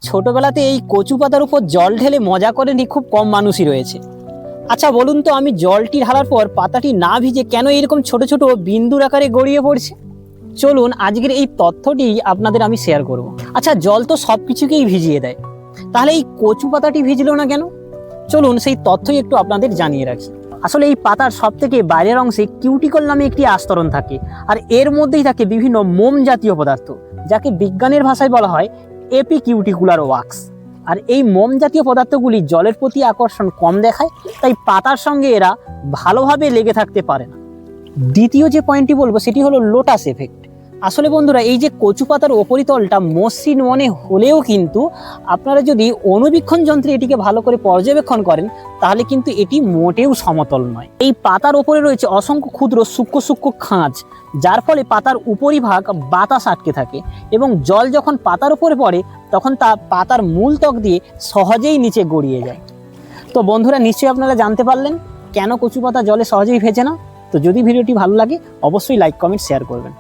ছোটবেলাতে এই কচু পাতার উপর জল ঢেলে মজা করেনি খুব কম মানুষই রয়েছে। আচ্ছা বলুন তো, আমি জলটি ঢালার পর পাতাটি না ভিজে কেন এরকম ছোট ছোট বিন্দুর আকারে গড়িয়ে পড়ছে? চলুন আজকের এই তথ্যটি আপনাদের আমি শেয়ার করব। আচ্ছা, জল তো সব কিছুকেই ভিজিয়ে দেয়, তাহলে এই কচু পাতাটি ভিজলো না কেন? চলুন সেই তথ্যই একটু আপনাদের জানিয়ে রাখি। আসলে এই পাতার সব থেকে বাইরের অংশে কিউটিকল নামে একটি আস্তরণ থাকে, আর এর মধ্যেই থাকে বিভিন্ন মোম জাতীয় পদার্থ, যাকে বিজ্ঞানের ভাষায় বলা হয় এপিকিউটিকুলার ওয়াক্স। আর এই মোম জাতীয় পদার্থগুলি জলের প্রতি আকর্ষণ কম দেখায়, তাই পাতার সঙ্গে এরা ভালোভাবে লেগে থাকতে পারে না। দ্বিতীয় যে পয়েন্টটি বলবো সেটি হলো লোটাস এফেক্ট। আসলে বন্ধুরা, এই যে কচু পাতার উপরিতলটা মসৃণ মনে হলেও কিন্তু আপনারা যদি অণুবীক্ষণ যন্ত্রে এটিকে ভালো করে পর্যবেক্ষণ করেন, তাহলে কিন্তু এটি মোটেও সমতল নয়। এই পাতার ওপরে রয়েছে অসংখ্য ক্ষুদ্র সূক্ষ্ম সূক্ষ্ম খাঁজ, যার ফলে পাতার উপরিভাগ বাতাস আটকে থাকে, এবং জল যখন পাতার উপরে পড়ে তখন তা পাতার মূল ত্বক দিয়ে সহজেই নিচে গড়িয়ে যায়। তো বন্ধুরা, নিশ্চয়ই আপনারা জানতে পারলেন কেন কচু পাতা জলে সহজেই ভেজে না। তো যদি ভিডিওটি ভালো লাগে অবশ্যই লাইক, কমেন্ট, শেয়ার করবেন।